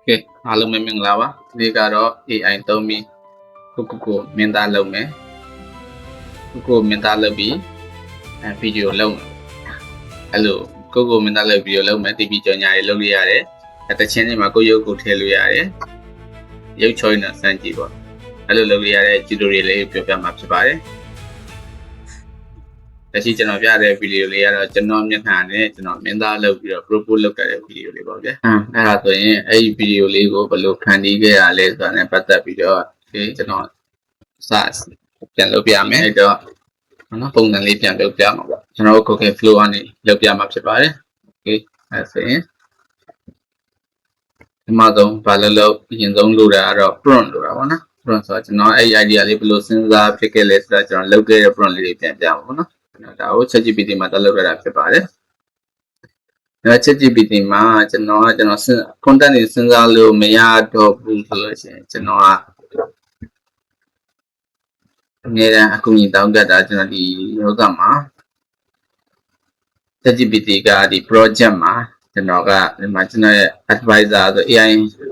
ကဲအားလုံးပဲမင်္ဂလာပါဒီနေ့ကတော့ AI သုံးပြီးကိုမင်းသားလုပ်မယ်ကိုမင်းသားလုပ်ပြီးဗီဒီယိုလုပ်မယ်အဲ့လိုကိုမင်းသားလုပ်ဗီဒီယိုလုပ်မယ်တီဗီကြော်ညာတွေလုပ်လို့ရတယ်တချင်းတွေမှာကိုရုပ်ကိုထည့်လို့ရတယ်ရုပ်ချောင်းနဲ့စမ်းကြည့်ပေါ့အဲ့လိုလုပ်လို့ရတဲ့ tutorial လေးပြောပြမှာဖြစ်ပါတယ်တရှိကျွန်တော်ပြတဲ့ဗီဒီယိုလေးကတော့ကျွန်တော်မျက်နှာနဲ့ကျွန်တော်မင်းသားလုပ်ပြီးတော့ propose လုပ်တဲ့ဗီဒီယိုလေးပေါ့ဗျာအဲ့ဒါဆိုရင်အဲ့ဒီဗီဒီယိုလေးကိုဘယ်လိုဖန်တီးခဲ့ရလဲဆိုတာနဲ့ပတ်သက်ပြီးတော့ကျွန်တော်ပြန်လုပ်ပြမယ်အဲ့တော့နော်ပုံစံလေးပြန်လုပ်ပြမှာပေါ့ကျွန်တော်တို့ Google Flow ကနေလုပ်ပြမှာဖြစ်ပါတယ်โอเคအဲ့ဆိုရင်ဒီမှာတော့ဘာလို့အရင်ဆုံးလုပ်တာကတော့ prompt လုပ်တာပေါ့နော် prompt ဆိုတော့ကျွန်တော်အဲ့ idea လေးဘယ်လိုစဉ်းစားဖြစ်ခဲ့လဲဆိုတာကျွန်တော်လုပ်ခဲ့တဲ့ prompt လေးတွေပြန်ပြမှာပေါ့နော်ဒါကို ChatGPT မှာတက်လုပ်ရတာဖြစ်ပါတယ်။ဒါ ChatGPT မှာကျွန်တော် content တွေစဉ်းစားလို့မရတော့ဘူးဆိုလို့ရှိရင်ကျွန်တော်အများအားအကူအညီတောင်းတတာကျွန်တော်ဒီဥစ္စာမှာ ChatGPT ကဒီ project မှာကျွန်တော်ကဒီမှာကျွန်တော်ရဲ့ advisor ဆို AI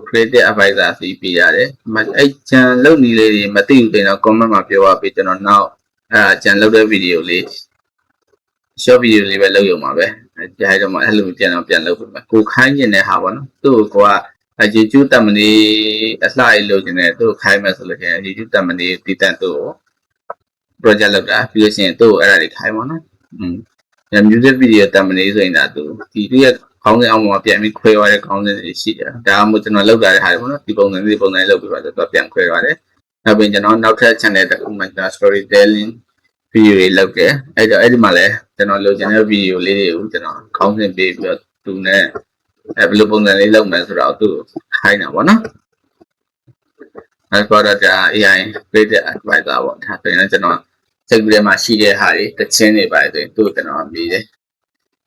creative advisor စီပေးရတယ်။ဒီမှာအဲ့ချန်လုပ်နေလေးတွေမသိဘူးဆိုရင်တော့ comment မှာပြောပါပေးကျွန်တော်နောက်ချန်လုပ်တဲ့ video လေး short video လေးပဲလုပ်ရုံပါပဲကြားရတော့မှအဲ့လိုပြန်လုပ်ပြမယ်ကိုခိုင်းကျင်တဲ့ဟာပေါ့နော်သူ့ကိုက YouTube တက်မနေအလှရေးလုပ်နေတယ်သူ့ခိုင်းမယ်ဆိုလို့ရှိရင် YouTube တက်မနေတည်တတ်သူ့ကို project လုပ်တာပြီးလို့ရှိရင်သူ့ကိုအဲ့ဒါတွေခိုင်းပါနော်music video တက်မနေဆိုရင်ဒါသူဒီသူ့ရဲ့ခေါင်းစဉ်အောင်မှာပြန်ပြီးခွဲသွားတဲ့ခေါင်းစဉ်တွေရှိတယ်ဒါမှမဟုတ်ကျွန်တော်လုပ်တာတဲ့ဟာတွေပေါ့နော်ဒီပုံစံလုပ်ပြီးတော့သူပြန်ခွဲသွားတယ်နောက်ပြီးကျွန်တော်နောက်ထပ် channel တစ်ခုမှာ storytelling ဗီဒီယိုတွေလုပ်တယ်အဲ့တော့အဲ့ဒီမှာလဲကျွန်တော်လိုချင်တဲ့ဗီဒီယိုလေးတွေကိုကျွန်တော်ခေါင်းစဉ်ပေးပြီးတော့သူနဲ့ဘယ်လိုပုံစံလေးလုပ်မယ်ဆိုတော့သူခိုင်းတာပေါ့နော်အဲ့တော့ဒါ AI creative advisor ပေါ့ဒါဆိုရင်ကျွန်တော်စိတ်ကူးထဲမှာရှိတဲ့ဟာတွေတချင်းတွေပါတယ်ဆိုရင်သူ့ကျွန်တော်မေးတယ်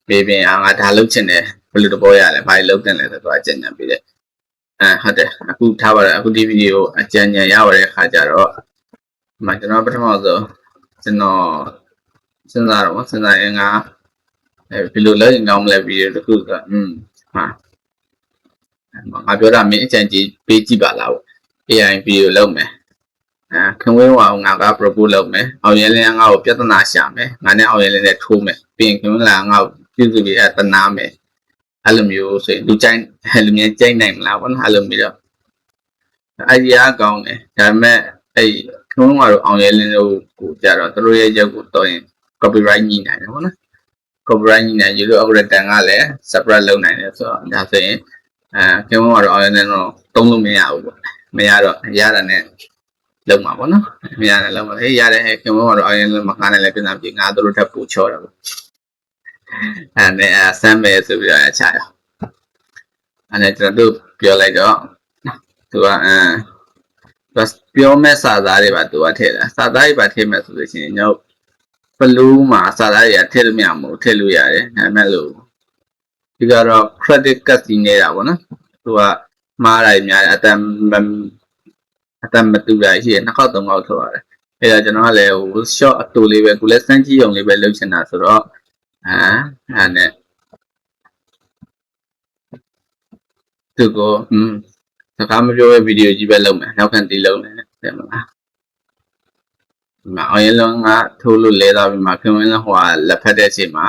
မေးပြီးငါဒါလုပ်ချင်တယ်ဘယ်လိုသဘောရလဲဘာလုပ်တင်လဲဆိုတော့အကြံဉာဏ်ပေးတယ်ဟုတ်တယ်အခုထားပါတော့အခုဒီဗီဒီယိုအကြံဉာဏ်ရပါတဲ့ခါကျတော့ဒီမှာကျွန်တော်ပထမဆုံးကျွန်တော်စဉ်းစားရင်ငါဘယ်လိုလုပ်ရင်ကောင်းမလဲဗီဒီယိုတစ်ခုကငါပြောတာမင်းအကြံကြီးပေးကြည့်ပါလား AI ဗီဒီယိုလုပ်မယ်ခင်ဝင်းဝအောင်ငါက propose လုပ်မယ်အောင်ရဲလင်းငါ့ကိုပြဿနာရှာမယ်ငါနဲ့အောင်ရဲလင်းနဲ့ထိုးမယ်ပြီးရင်ခင်ဝင်းလာငါ့ကိုပြုစုပြီးတနာမယ်အဲ့လိုမျိုးဆိုရင်လူကြိုက်လူမြင်ကြိုက်နိုင်မလားဘောနော်အဲ့လိုမျိုးတော့ idea ကောင်းတယ်ဒါပေမဲ့အဲ့ခင်ဝင်းဝါတို့အောင်ရဲလင်းတို့ကိုကြတော့သူတို့ရဲ့ရုပ်ကိုတော့ရင် copyright ညှိနိုင်တယ်ဘောနော် copyright ညှိနိုင် YouTube algorithm ကလည်း separate လုပ်နိုင်တယ်ဆိုတော့ဒါဆိုရင်ခင်ဝင်းဝါတို့အောင်ရဲလင်းတော့သုံးလို့မရဘူးပေါ့မရတော့ရတာနဲ့လုံးမှာပေါ့နော်မရတယ်လုံးမှာရတယ်ခင်ဗျားတို့အရင်ကမကားနဲ့လည်းပြန်ပြန်ငါတို့ထပ်ပူချောတာပေါ့အဲ့နဲ့ဆမ်းမယ်ဆိုပြီးတော့ချရအဲ့နဲ့ကျွန်တော်တို့ပြောလိုက်တော့သူကပြောမဲ့စာသားတွေပါသူကထည့်တာစာသားတွေပါထည့်မဲ့ဆိုလို့ရှိရင်ညဘလူးမှာစာသားတွေကထည့်လို့မရဘူးထည့်လို့ရတယ်ဒါပေမဲ့လို့ဒီကတော့ credit card ကြီးနေတာပေါ့နော်သူကမှားတယ်များတယ်အတန်မတူတာရှိတယ်နှစ်ခေါက်သုံးခေါက်ထုတ်ရတယ်အဲ့ဒါကျွန်တော်ကလည်းဟို short အတူလေးပဲကိုလည်းစမ်းကြည့်အောင်လေးပဲလုပ်ချင်တာဆိုတော့အဲ့နဲ့သူကစကားမပြောတဲ့ဗီဒီယိုကြီးပဲလုပ်မယ်နောက်ခံတီးလုပ်မယ်တဲ့မလားမအောင်ရလုံးကထိုးလို့လဲတော့ပြီးမှခင်ဗျင်းဟိုကလက်ဖက်တဲ့အချိန်မှာ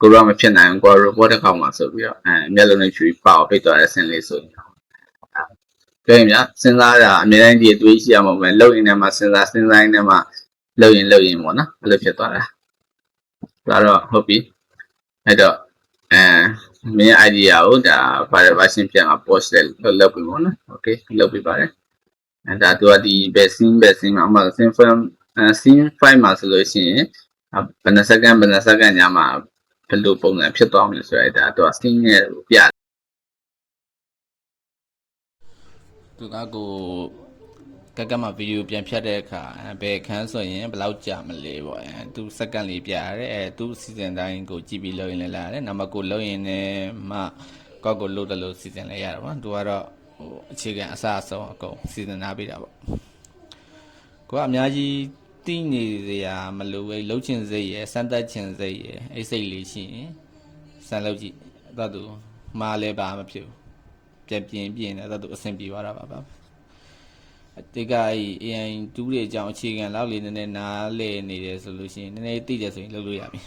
ကိုရောမဖြစ်နိုင်ဘူးကို report တစ်ခေါက်မှာဆိုပြီးတော့မျက်လုံးနဲ့ဖြူပေါပိတ်သွားတဲ့ဆင်းလေးဆိုရင်ပြောရင်ဗျာစဉ်းစားတာအများတိုင်းဒီအတွေးရှိရမှာပဲလုပ်ရင်လည်းမှစဉ်းစားရင်လည်းမှလုပ်ရင်ပေါ့နော်အဲ့လိုဖြစ်သွားတာဒါတော့ဟုတ်ပြီအဲ့တော့မင်း idea ကိုဒါ version ပြန်က post လုပ်ပြီးပေါ့နော် okay လုပ်ပြီးပါတယ်အဲ့ဒါသူကဒီ scene မှာအမှ scene 5မှာဆိုလို့ရှိရင်ဘယ်နှစက္ကန့်ညမှာဘယ်လိုပုံစံဖြစ်သွားမလဲဆိုတော့ဒါသူက scene နဲ့ပြသူကကိုကမှဗီဒီယိုပြန်ဖြတ်တဲ့အခါဘယ်ခန်းဆိုရင်ဘယ်လောက်ကြာမလဲပေါ့သူစက္ကန့်လေးပြရတယ်သူစီစဉ်တိုင်းကိုကြည့်ပြီးလုပ်ရင်လည်းလာရတယ်နောက်မှကိုလုပ်ရင်လည်းမှကိုလုပ်တယ်လို့စီစဉ်လဲရတာပေါ့သူကတော့ဟိုအခြေခံအစအဆုံးအကုန်စီစဉ်ထားပေးတာပေါ့ကိုကအများကြီးတိနေစရာမလိုပဲလှုပ်ချင်စိတ်ရယ်စမ်းသပ်ချင်စိတ်ရယ်အဲ့စိတ်လေးရှိရင်စမ်းလုပ်ကြည့်တော့သူမှားလဲပါမဖြစ်ဘူး ပြန်ပြင်ပြင်လည်းတော့သူအဆင်ပြေသွားတာပါဗျဒီကAI တူးတွေအကြောင်းအခြေခံလောက်လေးနည်းနည်းနားလည်နေတယ်ဆိုလို့ရှိရင်နည်းနည်းသိတယ်ဆိုရင်လုပ်လို့ရပြီ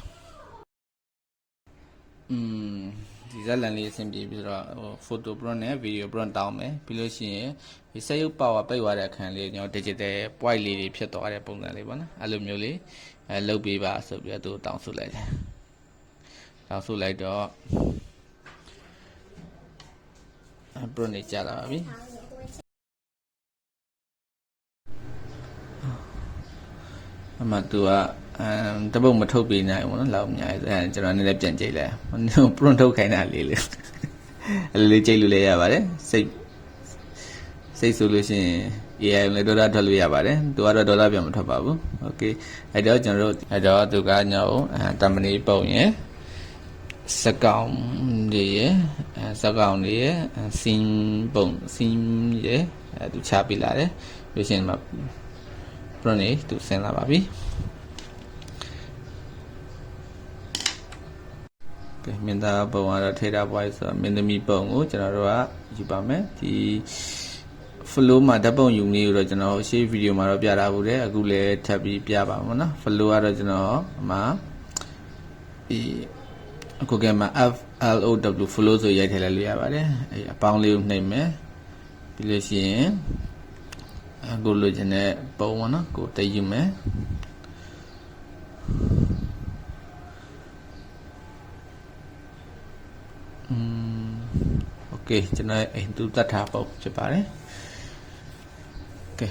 ဒီဇက်လန်လေးအဆင်ပြေပြီးတော့ဟို photo print နဲ့ video print တောင်းမယ်ပြီးလို့ရှိရင်ဒီစက်ရုပ် power ပိတ်သွားတဲ့အခန်းလေးကျွန်တော် digital point လေးတွေဖြစ်သွားတဲ့ပုံစံလေးပေါ့နော်အဲ့လိုမျိုးလေးလုပ်ပေးပါဆိုပြီးတော့သူတောင်းဆိုလိုက်တယ်တောင်းဆိုလိုက်တော့ print နေကြလာပါပြီအမှသူကတပုတ်မထုတ်ပေးနိုင်ဘူးနော်လောက်အများကြီးအဲကျွန်တော်နည်းနည်းပြန်ကြိတ်လိုက် print ထုတ်ခိုင်းတာလေးလေအဲ့လိုလေးကြိတ်လို့လည်းရပါတယ်စိတ်ဆိုလို့ရှိရင် AI လည်းဒေါ်လာထွက်လို့ရပါတယ်သူကတော့ဒေါ်လာပြန်မထွက်ပါဘူးโอเคအဲ့တော့ကျွန်တော်တို့အဲ့တော့သူကညောတမနီပုံရယ်စကောင်တွေရယ်စကောင်တွေရယ်စင်းပုံစင်းရယ်သူချပေးလာတယ်ပြီးရှင်မှာ print နေသူဆင်းလာပါပြီကဲမင်းသားပုံကတော့ထေတာပွားဆိုတော့မင်းသမီးပုံကိုကျွန်တော်တို့ကယူပါမယ်ဒီ flow မှာဓာတ်ပုံယူနည်းကိုတော့ကျွန်တော်ရှေ့ဗီဒီယိုမှာတော့ပြထားဘူးတယ်အခုလည်းထပ်ပြီးပြပါမယ်နော် flow ကတော့ကျွန်တော်အမှဒီအခုကမှ FLOW flow ဆိုရိုက်ထည့်လိုက်လို့ရပါတယ်အဲအပေါင်းလေးကိုနှိပ်မယ်ပြီးလို့ရှိရင်အခုလိုချင်တဲ့ပုံပေါ့နော်ကိုတည်ယူမယ်โอเคကျွန်တော်အိမ်သူတတ်ထားပုံဖြစ်ပါတယ်ကဲ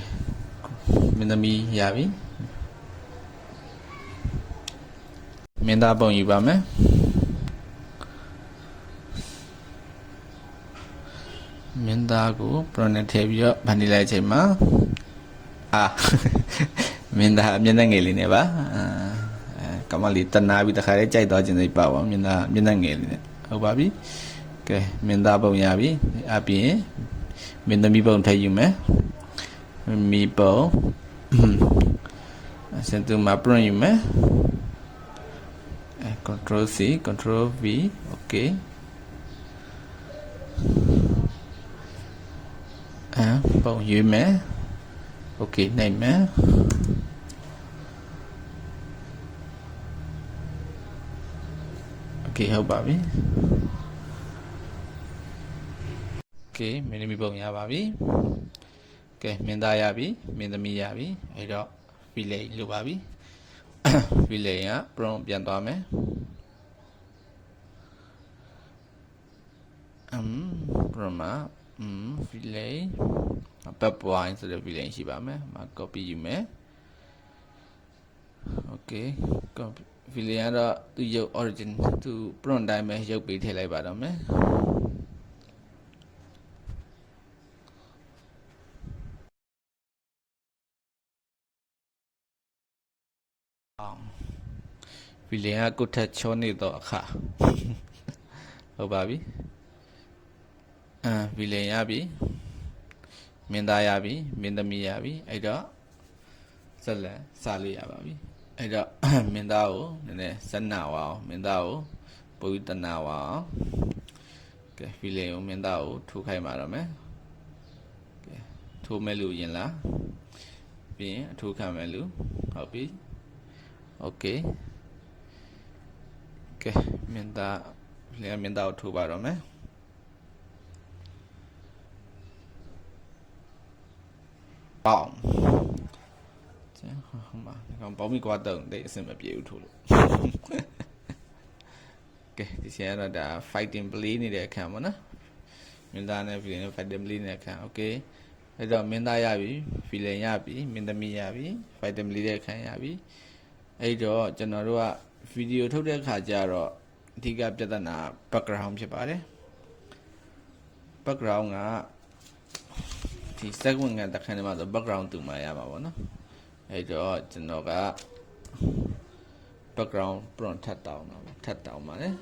မင်းသမီးရပြီမင်းသားပုံယူပါမယ်မင်းသားကို print နဲ့ထည့်ပြီးတော့ဗန်နေလိုက်ချိန်မှာမင်းသားမျက်နှာငယ်လေးနဲ့ပါကမလေးတနာပြီးတခါလေးကြိုက်သွားခြင်းစိတ်ပါပါမင်းသားမျက်နှာငယ်လေးနဲ့ဟုတ်ပါပြီကဲမင်းသားပုံရပြီအပြင်မင်းသမီးပုံထည့်ယူမယ်မီပုံစင်တူမှာ print ယူမယ်control C control V okay ပုံယူမယ် okay နိုင်မယ် okay ဟုတ်ပါပြီ okay မင်းသမီးပုံရပါပြီကဲမင်းသားရပြီမင်းသမီးရပြီအဲ့တော့ fillet လုပ်ပါပြီ fillet က prompt ပြန်သွားမယ်prompt မှာfillet pep wine ဆိုတဲ့ fillet ရှိပါမယ်မှာ copy ယူမယ် okay copy fillet ကတော့သူရုပ် origin သူ prompt တိုင်းပဲရုပ်ပေးထည့်လိုက်ပါတော့မယ်ဗီလင်ကကိုထက်ချောနေတော့အခါဟုတ်ပါပြီဗီလင်ရပြီမင်းသားရပြီမင်းသမီးရပြီအဲ့တော့ဇက်လန်စားလေးရပါပြီအဲ့တော့မင်းသားကိုနည်းနည်းဇက်နာအောင်မင်းသားကိုပို့တနာအောင်ကဲဗီလင်ကိုမင်းသားကိုထိုးခိုင်းပါတော့မယ်ကဲထိုးမဲ့လူရင်လားပြီးရင်အထိုးခံမဲ့လူဟုတ်ပြီโอเคကဲမင်းသားလည်းမင်းသားကိုထိုးပါတော့မယ်ပေါင်ကျန်ဟိုမှာကောင်ပေါင်းမိကွာတော့တဲ့အဆင်မပြေဘူးထိုးလို့ကဲဒီစီကတော့ဒါ fighting play နေတဲ့အခန်းပေါ့နော်မင်းသားနဲ့ villain နဲ့ fighting play နေတဲ့အခန်း okay အဲ့တော့မင်းသားရပြီ villain ရပြီမင်းသမီးရပြီ fighting play တဲ့အခန်းရပြီအဲ့တော့ကျွန်တော်တို့ကဗီဒီယိုထုတ်တဲ့အခါကျတော့အဓိကပြဿနာ background ဖြစ်ပါတယ် background ကဒီ segment ကတခါတည်းမှာဆို background တူမှရမှာပေါ့နော်အဲ့တော့ကျွန်တော်က background prompt ထပ်တောင်းပါတယ်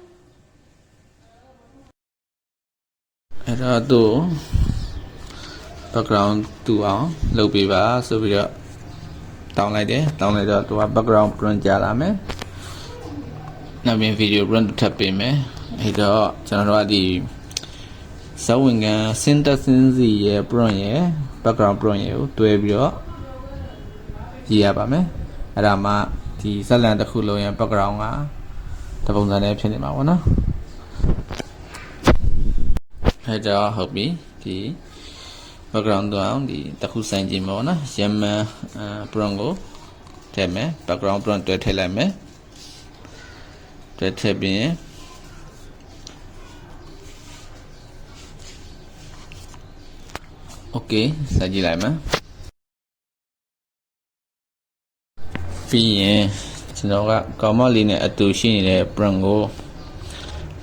အဲ့တော့သူ background တူအောင်လုပ်ပေးပါဆိုပြီးတော့တောင်းလိုက်တော့သူက background print ကြာလာမယ်နောက်ပြီး video print ထပ်ပေးမယ်အဲ့တော့ကျွန်တော်တို့ကဒီ ဇဝင်ကစင်တက်စင်းစီရဲ့ prompt ရဲ့ background prompt ရဲ့ကိုတွဲပြီးတော့ရေးရပါမယ်အဲ့ဒါမှဒီဇက်လန်တစ်ခုလုံးရဲ့ background ကတပုံစံနဲ့ဖြစ်နေမှာပေါ့နော်အဲ့တော့ဟုတ်ပြီဒီ background တော့ဒီတစ်ခုဆိုင်ကြည့်မှာပေါ့နော်ရမန် prompt ကိုထည့်မယ် background prompt တွဲထည့်လိုက်မယ်တွဲထည့်ပြီးရင်Okay ဆက်ကြည့်လိုက်မယ်ပြီးရင်ကျွန်တော်ကကောင်မလေးနဲ့အတူရှိနေတဲ့ prompt ကို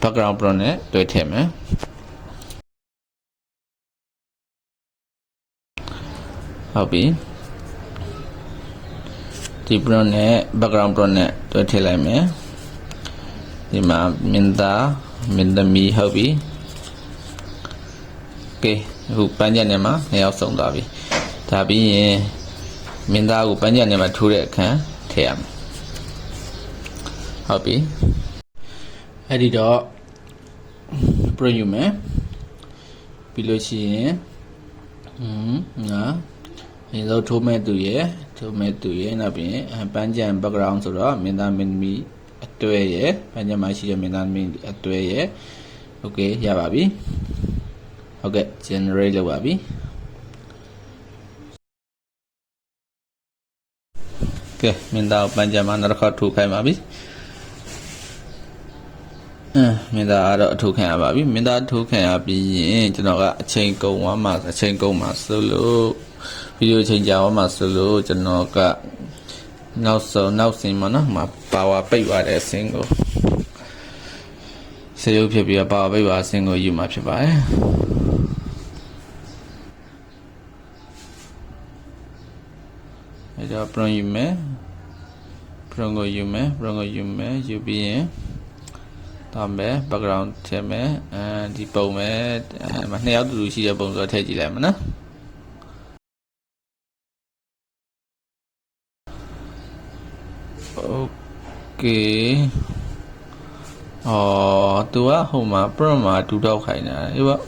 background prompt နဲ့တွဲထည့်မယ်ဟုတ်ပြီဒီ prompt နဲ့ background prompt နဲ့တွဲထည့်လိုက်မယ်ဒီမှာမင်းသားမင်းသမီးဟုတ်ပြီ Okayအခုပန်းချက်နဲ့မှာနှစ်ယောက်စုံသွားပြီဒါပြီးရင်မင်းသားကိုပန်းချက်နဲ့မှာထိုးတဲ့အခန်းထည့်ရမယ်ဟုတ်ပြီအဲ့ဒီတော့ print ယူမယ်ပြီးလို့ရှိရင်ငါအရင်ဆုံးထိုးမဲ့သူရဲ့နောက်ပြီးရင်ပန်းချက် background ဆိုတော့မင်းသားမင်းသမီးအတွဲရဲ့ပန်းချက်မှာရှိတဲ့မင်းသားမင်းအတွဲရဲ့ Okay ရပါပြီဟုတ်ကဲ့ generate လုပ်ပါပြီကဲမင်းသားပန်းချမှာနောက်တစ်ခါထိုးခိုင်းပါပြီမင်းသားကတော့အထိုးခံရပါပြီမင်းသားထိုးခံရပြီးရင်ကျွန်တော်ကအချိန်ကုန်သွားမှဆိုလို့ဗီဒီယိုချိန်ကြာသွားမှဆိုလို့ကျွန်တော်ကနောက်ဆင်းမှာနော်ပါဝါပိတ်သွားတဲ့အဆင်းကိုစေရုပ်ဖြစ်ပြီးတော့ပါဝါပိတ်သွားအဆင်းကိုယူမှာဖြစ်ပါတယ်အဲ့တော့ prompt ယူမယ် prompt ကိုယူပြီးရင်တော့မယ် background ထည့်မယ်ဒီပုံမယ်နှစ်ယောက်တူတူရှိတဲ့ပုံဆိုတော့ထည့်ကြည့်လိုက်မယ်နော် Okay သူကဟိုမှာ prompt မှာတူတော့ခိုင်းတာအေးပေါ့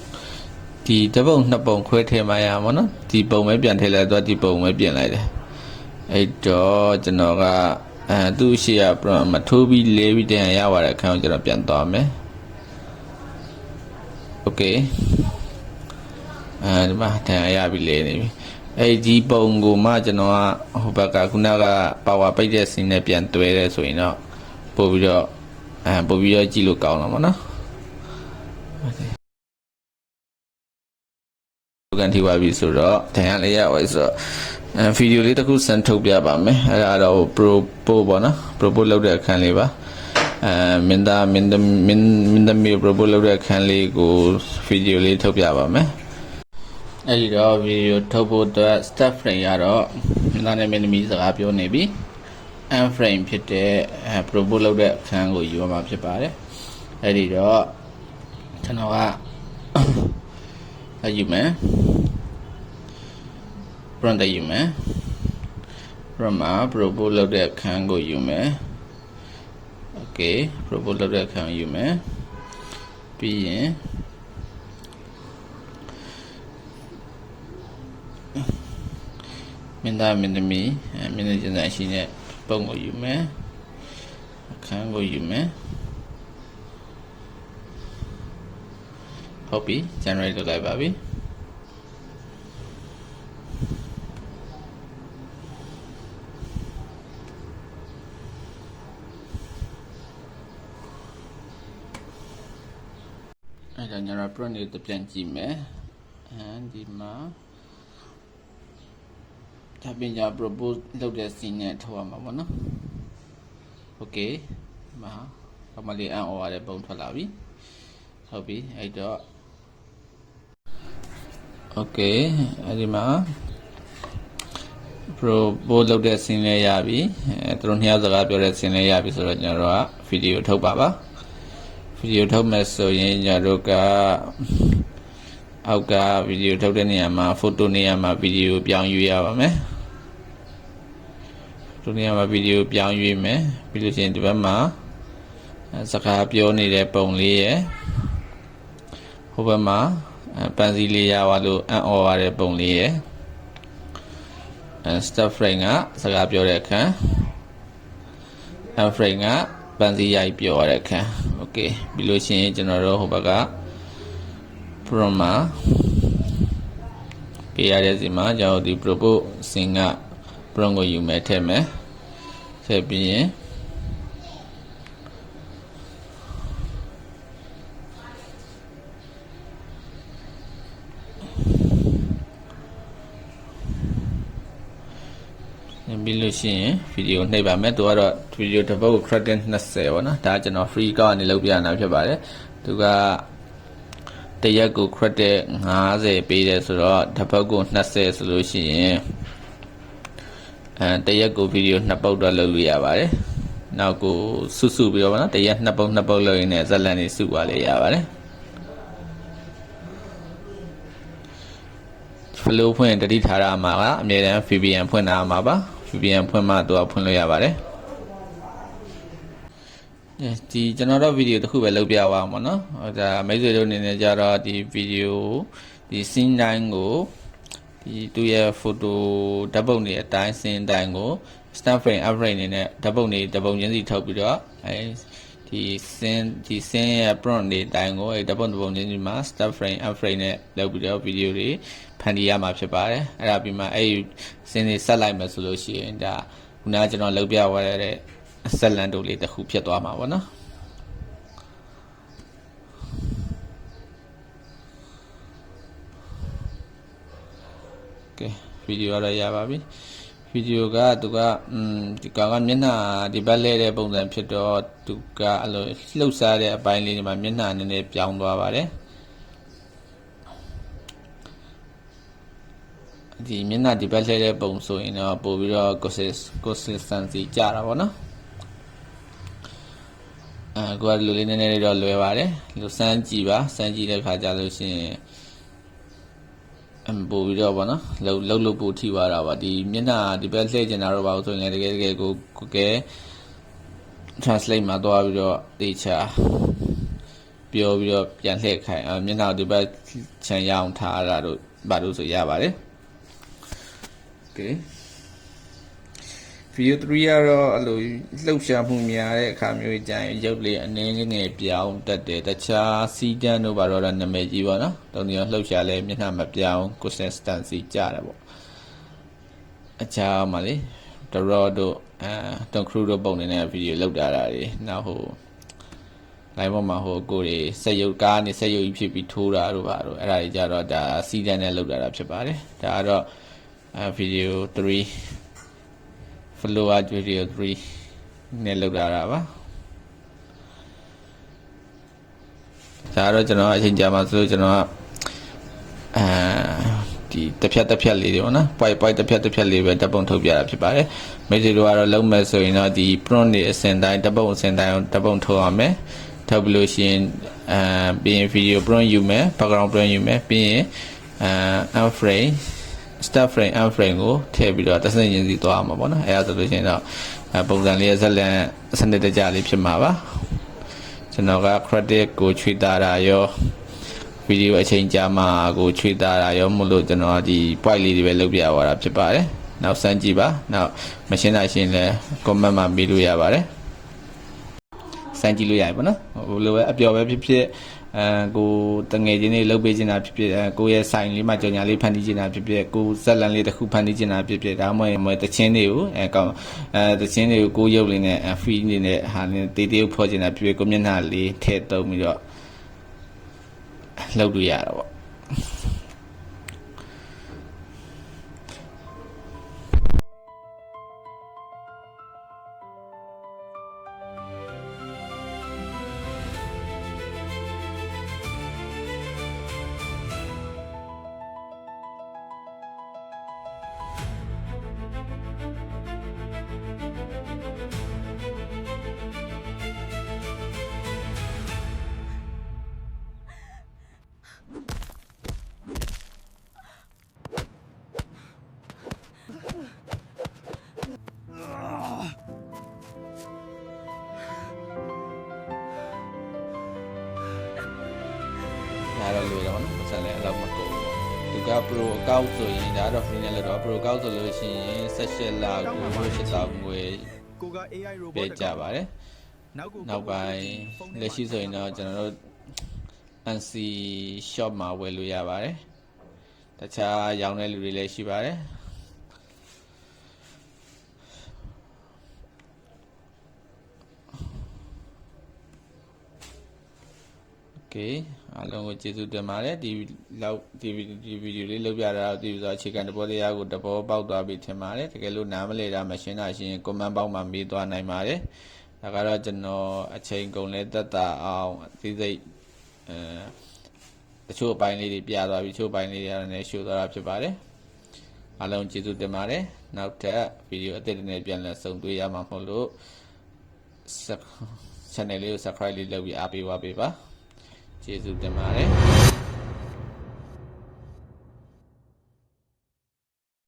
ဒီတစ်ပုံနှစ်ပုံခွဲထည့်မှရမှာနော်ဒီပုံပဲပြန်ထည့်လိုက်တော့ဒီပုံပဲပြင်လိုက်တယ်အဲ့တော့ကျွန်တော်ကသူ့ရှိရ prompt မှာထိုးပြီးလေးပြီးတန်ရပါတဲ့အခန်းကိုကျွန်တော်ပြန်သွားမယ် Okay ဒီမှာတန်ရပြီလေးနေပြီအဲ့ဒီပုံကိုမှကျွန်တော်ကဟိုဘက်ကခုနကပါဝါပိတ်တဲ့ scene နဲ့ပြန်တွဲတယ်ဆိုရင်တော့ပို့ပြီးတော့ကြည့်လို့ကောင်းလာမှာနော် Okayကန်ထိပါပြီဆိုတော့တန်ရလေးရပါဆိုတော့ဗီဒီယိုလေးတစ်ခုစမ်းထုတ်ပြပါမယ်အဲ့ဒါတော့ propose ပေါ့နော် propose လုပ်တဲ့အခန်းလေးပါမင်းသမီး propose လုပ်တဲ့အခန်းလေးကိုဗီဒီယိုလေးထုတ်ပြပါမယ်အဲ့ဒီတော့ဗီဒီယိုထုတ်ဖို့အတွက် step frame ရတော့မင်းသားနဲ့မင်းသမီးစကားပြောနေပြီ end frame ဖြစ်တဲ့ propose လုပ်တဲ့အခန်းကိုယူရမှာဖြစ်ပါတယ်အဲ့ဒီတော့ကျွန်တော်ကယူမယ် prompt ယူမယ် prompt မှာ propose လုပ်တဲ့အခန်းကိုယူမယ် Okay propose လုပ်တဲ့အခန်းယူမယ်ပြီးရင်မင်းသားမင်းသမီးမင်းနဲ့ကျန်တဲ့ရှိတဲ့ပုံကိုယူမယ်အခန်းကိုယူမယ်ဟုတ်ပြီ generate လုပ်လိုက်ပါပြီအဲ့ဒါညရာ prompt တွေပြန်ကြည့်မယ်ဒီမှာဒါပင်ညာ propose လုပ်တဲ့ scene နဲ့ထုတ်ရမှာပေါ့နော် Okay မှာကမလေးအန်အော်ရတဲ့ပုံထွက်လာပြီဟုတ်ပြီအဲ့တော့ Okay အဲ့ဒီမှာ propose လုပ်တဲ့ scene လေးရပြီသူတို့နှစ်ယောက်စကားပြောတဲ့ scene လေးရပြီဆိုတော့ကျွန်တော်တို့ကဗီဒီယိုထုတ်ပါဗီဒီယိုထုတ်မယ်ဆိုရင်ညတို့ကအောက်ကဗီဒီယိုထုတ်တဲ့နေရာမှာ photo နေရာမှာဗီဒီယိုပြောင်းရွေးရပါမယ်ဒီနေရာမှာဗီဒီယိုပြောင်းရွေးမယ်ပြီးလို့ရှိရင်ဒီဘက်မှာစကားပြောနေတဲ့ပုံလေးရယ်ဟိုဘက်မှာ ပန်းစည်းလေးရပါလို့အံ့ဩရတဲ့ပုံလေးရယ်step frame ကစကားပြောတဲ့အခါ end frame ကပန်းစည်းရိုက်ပြောရတဲ့အခါ okay ပြီးလို့ရှိရင်ကျွန်တော်တို့ဟိုဘက်က prompt မှာပေးရတဲ့စီမှာကျွန်တော်ဒီ propose စင်က prompt ကိုယူမယ်ထည့်မယ်ထည့်ပြီးရင်ပြီးလို့ရှိရင်ဗီဒီယိုနှိပ်ပါမယ်သူကတော့ဗီဒီယိုတစ်ပုတ်ကို credit 20ပေါ့နော်ဒါကျွန်တော် free ကောက်အနေလုပ်ပြရတာဖြစ်ပါတယ်သူကတရက်ကို credit 50ပေးတယ်ဆိုတော့တစ်ပုတ်ကို20ဆိုလို့ရှိရင်တရက်ကိုဗီဒီယို2ပုတ်တော့လုပ်လို့ရပါတယ်နောက်ကိုစုပြီးတော့ပေါ့နော်တရက်2ပုတ်လုပ်ရင်းနဲ့ဇက်လန်တွေစုပါလေရပါတယ်flow ဖွင့်တတိထားရမှာကအမြဲတမ်း VPN ဖွင့်ထားမှာပါ VPN ဖွင့်မှသူကဖွင့်လို့ရပါတယ်ဒီကျွန်တော်တို့ဗီဒီယိုတစ်ခုပဲလုပ်ပြပါအောင်ပေါ့နော်ဒါမိတ်ဆွေတို့အနေနဲ့ကြတော့ဒီဗီဒီယိုဒီ scene တိုင်းကိုဒီသူရဲ့ photo ဓာတ်ပုံတွေအတိုင်း scene တိုင်းကို step frame up frame နေနဲ့ဓာတ်ပုံတွေဓာတ်ပုံချင်းစီထုတ်ပြီးတော့ဒီ scene ရဲ့ prompt တွေအတိုင်းကိုဓာတ်ပုံချင်းစီမှာ step frame up frame နဲ့လုပ်ပြီးတော့ဗီဒီယိုတွေဖန်တီးရမှာဖြစ်ပါတယ်အဲ့ဒါပြီးမှအဲ့ဒီ scene တွေဆက်လိုက်မယ်ဆိုလို့ရှိရင်ဒါခုနကကျွန်တော်လုပ်ပြသွားတဲ့ဆက်လန်တို့လေးတစ်ခုဖြစ်သွားမှာပေါ့နော်ကဲဗီဒီယိုရရပါပြီဗီဒီယိုကသူကဒီကောင်ကမျက်နှာဒီဘက်လဲတဲ့ပုံစံဖြစ်တော့သူကအဲ့လိုလှုပ်ရှားတဲ့အပိုင်းလေးတွေမှာမျက်နှာနည်းနည်းပြောင်းသွားပါတယ်ဒီမျက်နှာဒီဘက်လဲတဲ့ပုံဆိုရင်တော့ပို့ပြီးတော့ consistency ကျတာပေါ့နော်ကိုယ်ကလူလေးနည်းနည်းလေးတော့လွယ်ပါတယ်လူစမ်းကြည့်ပါစမ်းကြည့်တဲ့ခါကျလို့ရှိရင်ပို့ပြီးတော့ဗောနော်လှုပ်ပို့ထိသွားတာပါဒီမျက်နှာဒီဘက်လှည့်ကျင်တာတော့ပါဆိုရင်လည်းတကယ်ကိုကဲ translate မှာသွားပြီးတော့တေချာပြောပြီးတော့ပြန်လှည့်ခိုင်းမျက်နှာဒီဘက်ချန်ရအောင်ထားတာတို့ဘာလို့ဆိုရပါတယ်โอเคဗီဒီယို3ကတော့အဲ့လိုလှုပ်ရှားမှုများတဲ့အခါမျိုးကြရင်ရုပ်လေးအနည်းငယ်ပြောင်းတတ်တယ်တခြားစီးတန်းတို့ဘာတော့နာမည်ကြီးပါနော်တုံးလှုပ်ရှားလဲမျက်နှာမပြောင်း consistency ကျတယ်ပေါ့အခြားမှာလေဒရော့တို့တွန်ခရူတို့ပုံနေတဲ့ဗီဒီယိုလောက်တာတွေနောက်ဟို line ပေါ်မှာဟိုကိုတွေစက်ရုပ်ကားနဲ့စက်ရုပ်ကြီးဖြစ်ပြီးထိုးတာတို့ဘာတို့အဲ့ဒါတွေကြတော့ဒါစီးတန်းနဲ့လောက်တာဖြစ်ပါတယ်ဒါကတော့ဗီဒီယို3 flow video 3နဲ့လောက်တာပါဒါတော့ကျွန်တော်အချိန်ကြာမှဆိုကျွန်တော်ဒီတစ်ဖြတ်လေးတွေပေါ့နော် point တစ်ဖြတ်လေးပဲဓာတ်ပုံထုတ်ပြတာဖြစ်ပါတယ်မိတ်ဆွေတို့ကတော့လုံးမဲ့ဆိုရင်တော့ဒီ prompt တွေအစင်တိုင်းဓာတ်ပုံအစင်တိုင်းဓာတ်ပုံထုတ်ရမယ်ထုတ်ပြီးလို့ရှိရင်ပြီးရင် video prompt ယူမယ် background prompt ယူမယ်ပြီးရင်end frame step frame end frame ကိုထည့်ပြီးတော့တစ်စက်ချင်းစီသွားမှာပေါ့နော်အဲဒါဆိုလို့ရှိရင်တော့ပုံစံလေးဇက်လန်စနစ်တကျလေးဖြစ်မှာပါကျွန်တော်က credit ကိုချွေတာတာရောဗီဒီယိုအချိန်ကြာမှာကိုချွေတာတာရောမလို့ကျွန်တော်ဒီ point လေးတွေပဲလုပ်ပြသွားတာဖြစ်ပါတယ်နောက်စမ်းကြည့်ပါနောက်မရှင်းတာရှင်းလဲ comment မှာမေးလို့ရပါတယ်စမ်းကြည့်လို့ရတယ်ပေါ့နော်ဟိုလိုပဲအပျော်ပဲဖြစ်ဖြစ်ကိုတငယ်ချင်းတွေလှုပ်ပေးနေတာဖြစ်ဖြစ်ကိုရဲ့ဆိုင်လေးမှာကြော်ညာလေးဖန်တီးနေတာဖြစ်ဖြစ်ကိုဇက်လန်လေးတစ်ခုဖန်တီးနေတာဖြစ်ဖြစ်ဒါမှမဟုတ်တချင်းတွေကိုတချင်းတွေကိုကိုရုပ်လေးနဲ့ free နေနဲ့ဟာနဲ့တေးဖော်နေတာဖြစ်ဖြစ်ကိုမျက်နှာလေးထည့်သုံးပြီးတော့လှုပ်လို့ရတာပေါ့ ပတ်စံလည်းအဲ့လောက်မကုန်ဘူးသူက pro account ဆိုရင်ဒါတော့ free နဲ့လို့တော့ pro account ဆိုလို့ရှိရင်18လကို8000ငွေ ကိုက AI ပေး robot ကြပါတယ်နောက်ပိုင်းလက်ရှိဆိုရင်တော့ကျွန်တော်တို့ NC shop မှာဝယ်လို့ရပါတယ်တခြားရောင်းတဲ့လူတွေလည်းရှိပါတယ်โอเคအားလုံးကိုကျေးဇူးတင်ပါတယ်ဒီဗီဒီယိုလေးလုပ်ပြတာတော့ဒီဆိုအခြေခံတဘောတရားကိုတဘောပေါက်သွားပြီထင်ပါတယ်တကယ်လို့နားမလည်တာမရှင်းတာရှိရင် comment box မှာမေးသွားနိုင်ပါတယ်ဒါကတော့ကျွန်တော်အချိန်ကုန်လဲတက်တာအောင်သိစိတ်တချို့အပိုင်းလေးတွေပြသွားပြီတချို့အပိုင်းလေးတွေလည်းရှို့သွားတာဖြစ်ပါတယ်အားလုံးကျေးဇူးတင်ပါတယ်နောက်ထပ်ဗီဒီယိုအသစ်တွေနဲ့ပြန်လည်ဆုံတွေ့ရမှာမဟုတ်လို့ channel လေးကို subscribe လေးလုပ်ပြီးအားပေးပါကျေးဇူးတင်ပါတယ်